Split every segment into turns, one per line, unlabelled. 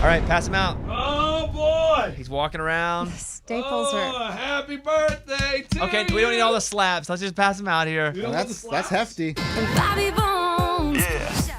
All right, pass him out.
Oh, boy.
He's walking around.
Staples are.
Happy birthday to
Okay,
you.
we don't need all the slabs. Let's just pass him out here.
You don't want the
That's
slaps?
hefty.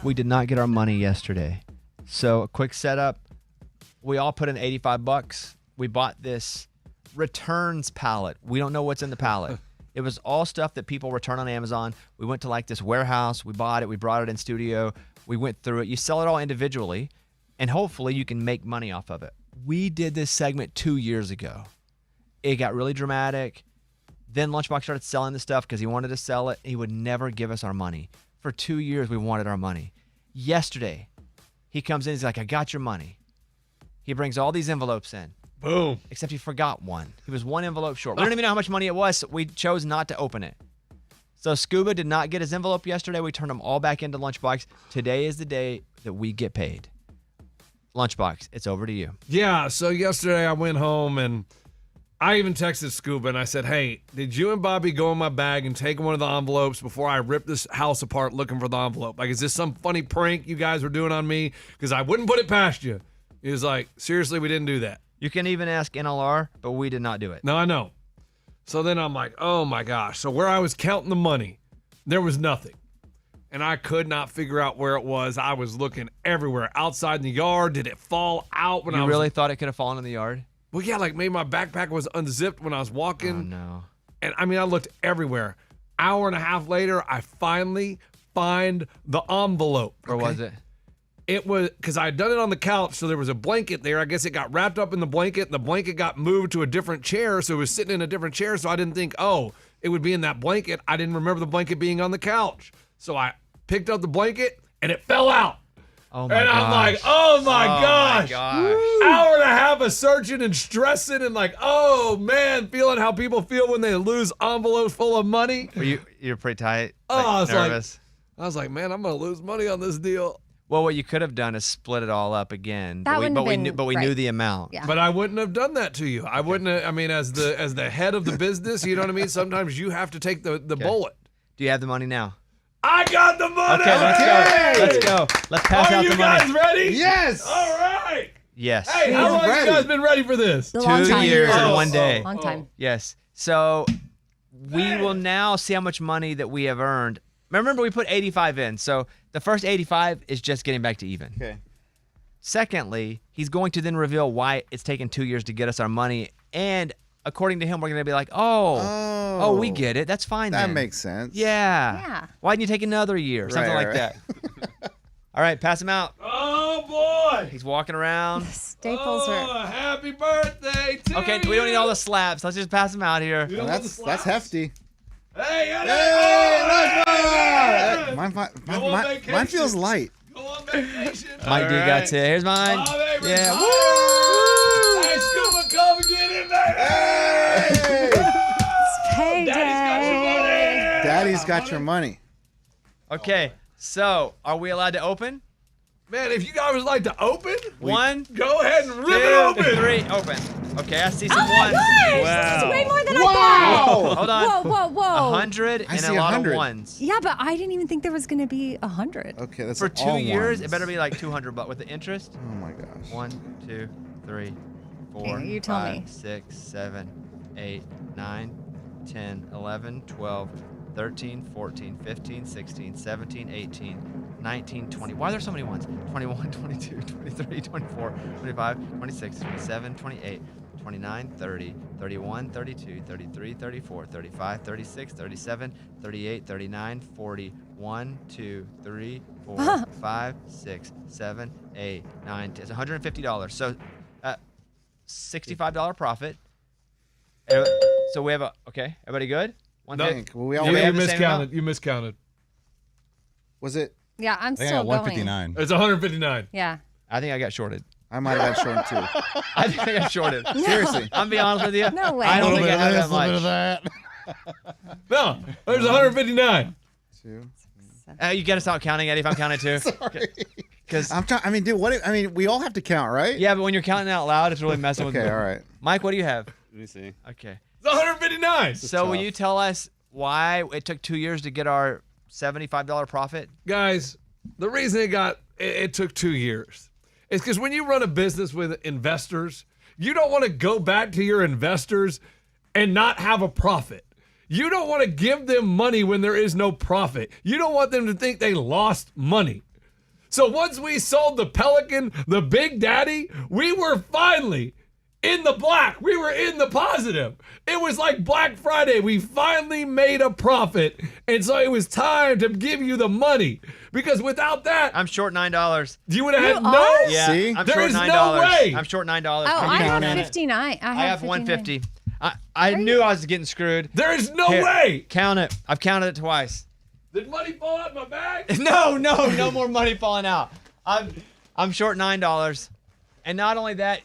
We did not get our money yesterday. So a quick setup. We all put in $85. We bought this returns pallet. We don't know what's in the pallet. It was all stuff that people return on Amazon. We went to like this warehouse. We bought it. We brought it in studio. We went through it. You sell it all individually, and hopefully you can make money off of it. We did this segment 2 years ago. It got really dramatic. Then Lunchbox started selling the stuff because he wanted to sell it. He would never give us our money. For 2 years, we wanted our money. Yesterday, he comes in. He's like, I got your money. He brings all these envelopes in.
Boom.
Except he forgot one. He was one envelope short. We don't even know how much money it was, so we chose not to open it. So Scuba did not get his envelope yesterday. We turned them all back into Lunchbox. Today is the day that we get paid. Lunchbox, it's over to you.
Yeah, so yesterday I went home and I even texted Scuba and I said, hey, did you and Bobby go in my bag and take one of the envelopes before I rip this house apart looking for the envelope? Like, is this some funny prank you guys were doing on me? Because I wouldn't put it past you. He was like, seriously, we didn't do that.
You can even ask NLR, but we did not do it.
No, I know. So then I'm like, oh my gosh. So where I was counting the money, there was nothing. And I could not figure out where it was. I was looking everywhere. Outside in the yard. Did it fall out when I was...
You really thought it could have fallen in the yard?
Well, yeah, like maybe my backpack was unzipped when I was walking.
Oh, no.
And I mean, I looked everywhere. Hour and a half later, I finally find the envelope.
Where was it?
It was because I had done it on the couch, so there was a blanket there. I guess it got wrapped up in the blanket, and the blanket got moved to a different chair, so it was sitting in a different chair, so I didn't think, oh, it would be in that blanket. I didn't remember the blanket being on the couch. So I picked up the blanket, and it fell out.
Oh, my
And
gosh.
I'm like, oh, my gosh.
gosh.
Hour and a half of searching and stressing and like, oh, man, feeling how people feel when they lose envelopes full of money.
You're pretty tight?
Oh, I was like-
nervous?
I was like, man, I'm going to lose money on this deal.
Well, what you could have done is split it all up again.
That wouldn't have been
knew, but we
right.
knew the amount.
Yeah.
But I wouldn't have done that to you. I wouldn't have, I mean, as the head of the business, you know what I mean? Sometimes you have to take the bullet.
Do you have the money now?
I got the money!
Okay, let's go. Let's go. Let's pass
Are
out
you
the money.
guys ready?
Yes.
All right.
Yes.
Hey, how long have you guys been ready for this?
A long
2
time.
years and
Oh,
1 day.
Long time.
Yes. So we will now see how much money that we have earned. Remember, we put 85 in. So the first 85 is just getting back to even.
Okay.
Secondly, he's going to then reveal why it's taken 2 years to get us our money. And according to him, we're going to be like, oh, we get it. That's fine
That
then.
makes sense.
Yeah.
Yeah.
Why didn't you take another year? Something
Right,
like
right.
that. All right, pass him out.
Oh, boy.
He's walking around.
Staples are.
Happy birthday to
Okay, we don't need all the slabs. Let's just pass him out here.
You don't want the
That's
slaps?
hefty.
Hey,
Hey,
Lunchbox!
Mine feels light.
Go on vacation.
Mike D got it. Here's mine.
Oh, there we
Yeah.
go. Hey, Scuba, come and get in there.
Payday.
Daddy's got your money.
Okay, so are we allowed to open?
Man, if you guys would like to open,
One,
go ahead and rip it
2,
open.
3, open. Okay, I see some
Oh my
ones.
gosh! This is way more than I
Wow.
Hold on.
thought. Whoa, whoa.
100
I
and
see
a lot
100.
of ones.
Yeah, but I didn't even think there was going to be 100.
Okay, that's
For 2
all
years,
ones.
it better be like 200, but with the interest.
Oh my gosh.
1, 2, 3, 4,
Okay, you tell
5,
me.
6, 7, 8, 9, 10, 11, 12, 13, 14, 15, 16, 17, 18, 19, 20. Why are there so many ones? 21, 22, 23, 24, 25, 26, 27, 28, 29, 30, 31, 32, 33, 34, 35, 36, 37, 38, 39, 40, 1, 2, 3, 4, 5, 6, 7, 8, 9, 10. It's $150. So $65 profit. So we have a, okay, everybody good?
I think. Well, we all
Do we
You
have the same amount?
miscounted. You miscounted.
was it?
Yeah, I'm
I think I
still
got
going.
159.
It's 159.
Yeah.
I think I got shorted.
I might have got short too.
I think I got shorted.
Seriously.
I'm being honest with you.
No way.
I don't think I
bit
have
of
that
this, a
much.
bit of that.
No, there's 159.
2.
You got to stop counting, Eddie, if I'm counting too.
Sorry.
Because
I'm trying. I mean, dude, what? I mean, we all have to count, right?
yeah, but when you're counting out loud, it's really messing with me.
Okay. All right.
Mike, what do you have?
Let me see.
Okay.
It's 159.
So will
tough.
you tell us why it took 2 years to get our $75 profit?
Guys, the reason it took 2 years It's because when you run a business with investors, you don't want to go back to your investors and not have a profit. You don't want to give them money when there is no profit. You don't want them to think they lost money. So once we sold the Pelican, the Big Daddy, we were finally in the black. We were in the positive. It was like Black Friday. We finally made a profit. And so it was time to give you the money. Because without that,
I'm short $9.
you would have had no.
are?
Yeah,
See?
I'm
There
short
is
$9.
no way.
I'm short $9.
Oh, I
counting
have
it.
59.
I have
59.
150. I knew I was getting screwed.
There is no
Here,
way.
Count it. I've counted it twice.
Did money fall out of my bag?
No more money falling out. I'm short $9. And not only that,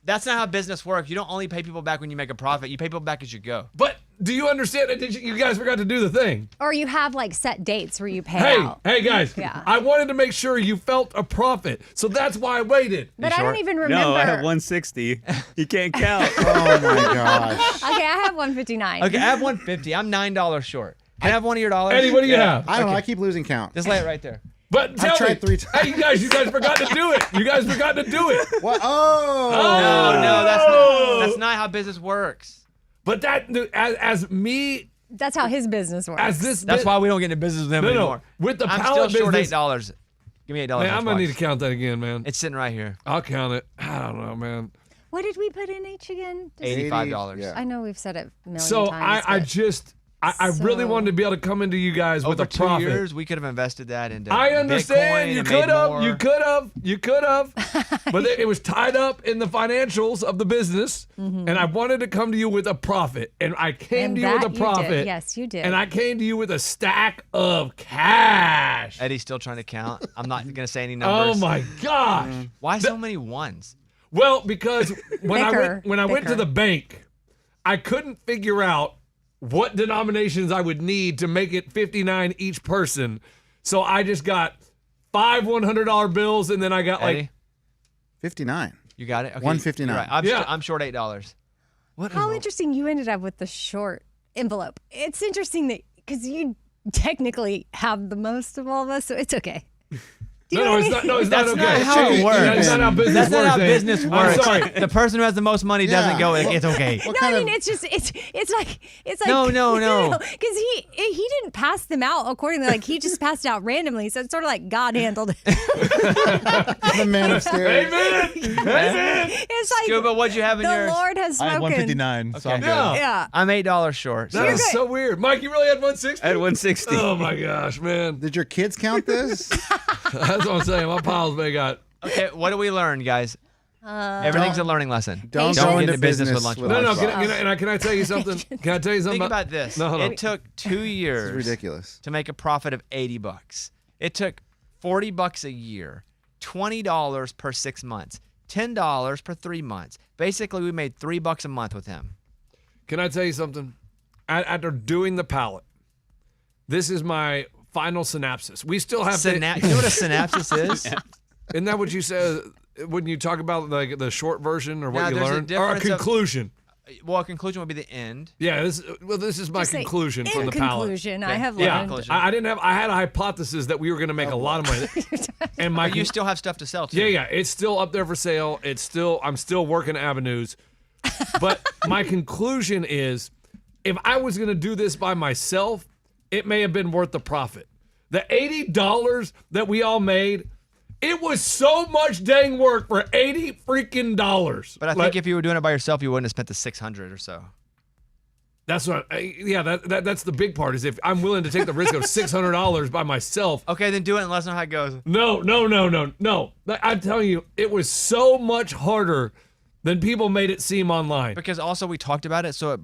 that's not how business works. You don't only pay people back when you make a profit. You pay people back as you go.
But do you understand that you guys forgot to do the thing?
Or you have like set dates where you pay
Hey,
out.
hey guys,
Yeah.
I wanted to make sure you felt a profit. So that's why I waited.
But I don't even remember.
No, I have 160. He can't count.
Oh my gosh.
Okay, I have 159.
Okay, I have 150. I'm $9 short. Can I have one of your dollars?
Eddie, what do you have?
I don't know. I keep losing count.
Just lay it right there.
But tell
tried
me.
3 times.
Hey, you guys forgot to do it. You guys forgot to do it.
What? Oh.
No, that's not how business works.
But that, as me,
That's how his business works.
as this,
That's why we don't get into business with him
No, no.
anymore.
With the
I'm
pallet
still short
business-
$8. Give me $8.
man, I'm gonna
twice.
need to count that again, man.
It's sitting right here.
I'll count it. I don't know, man.
What did we put in each again? Just-
$85.
Yeah.
I know we've said it a million
So
times.
I really
So-
wanted to be able to come into you guys with
Over
a
2
profit.
years, we could have invested that into
I understand.
Bitcoin
You
and
could
made
have.
more.
You could have. But it was tied up in the financials of the business, and I wanted to come to you with a profit, and I came
And
to you with
that
a
you did.
profit.
Yes, you did.
And I came to you with a stack of cash.
Eddie's still trying to count. I'm not going to say any
Oh
numbers.
my gosh.
Why so many ones?
Well, because when
Bicker.
I went to
Bicker.
the bank, I couldn't figure out what denominations I would need to make it 59 each person. So I just got 5 $100 bills, and then I got
Eddie,
59.
you got it? Okay,
159.
you're right.
Yeah.
I'm short $8. What?
How interesting you ended up with the short envelope. It's interesting that because you technically have the most of all of us, so it's okay. Do you know what I mean?
No, it's
That's
not
not
okay.
how it works.
That's not how business
That's
works.
not how
Ed.
business
I'm
works.
sorry.
The person who has the most money doesn't
Yeah.
go, it's okay.
What
No,
kind
I mean
of-
it's just it's like
No.
because he didn't pass them out accordingly, like he just passed it out randomly, so it's sort of like God handled it.
the man upstairs.
Amen. Amen.
It's like
Scuba, what'd you have in
the
yours?
Lord has
I
spoken.
had 159, so I'm
Okay.
good.
Yeah.
Yeah.
I'm $8 short.
That is so weird. Mike, you really had 160?
I had 160.
Oh my gosh, man.
Did your kids count this?
That's what I'm saying. My piles may got.
Okay, what do we learn, guys? Everything's a learning lesson.
Don't
Don't
go
get
into
into business with
business
Lunchbox.
with
No,
Lunchbox.
can I tell you something? Can I tell you something?
Think about this.
No, hold on.
It took 2 years
It's ridiculous.
to make a profit of $80. It took $40 a year, $20 per 6 months, $10 per 3 months. Basically, we made $3 a month with him.
Can I tell you something? After doing the pallet, this is my final synopsis. We still have
You know what a synapsis is?
Isn't that what you said when you talk about like the short version or what
No,
you
there's a
learned? Or a
difference of-
conclusion.
Well, a conclusion would be the end.
Yeah, this is my
Just say,
conclusion
in
from the pallet.
conclusion, I have
Yeah,
learned.
Conclusion.
I didn't have. I had a hypothesis that we were going to make a lot of money, and my
But you still have stuff to sell, too.
yeah, it's still up there for sale. I'm still working avenues, but my conclusion is, if I was going to do this by myself, it may have been worth the profit. The $80 that we all made, it was so much dang work for $80 freaking dollars.
But I think if you were doing it by yourself, you wouldn't have spent the $600 or so.
that's what. That's the big part is if I'm willing to take the risk of $600 by myself.
Okay, then do it and let us know how it goes.
No. I'm telling you, it was so much harder than people made it seem online.
Because also we talked about it, so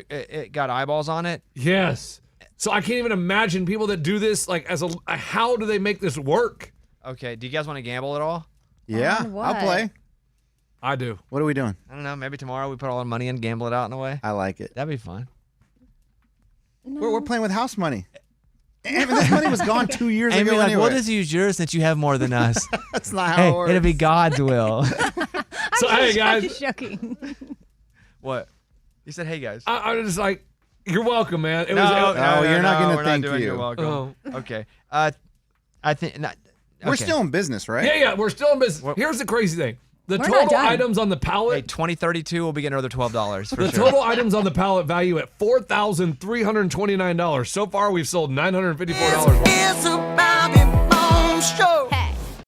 it got eyeballs on it.
Yes. So I can't even imagine people that do this. Like, how do they make this work?
Okay, do you guys want to gamble at all?
Yeah,
On what?
I'll play.
I do.
What are we doing?
I don't know. Maybe tomorrow we put all our money in, gamble it out in a way.
I like it.
That'd be fun.
We're playing with house money. And this money was gone 2 years
And
ago
be like,
anyway.
we'll just use yours since you have more than us.
That's not how
Hey,
it works.
it'll be God's will.
So hey
I'm
guys,
just joking.
What? You said, hey guys.
I was just like, you're welcome, man. It
you're not getting a
we're
thank
doing
you.
You're welcome.
Oh.
Okay. I think not.
We're still in business, right?
Yeah, we're still in business. Here's the crazy thing. The
We're not
total
done.
items on the
Hey,
pallet,
2032 will be getting another $12 for
the
sure.
total items on the pallet value at $4,329. So far, we've sold $954 worth.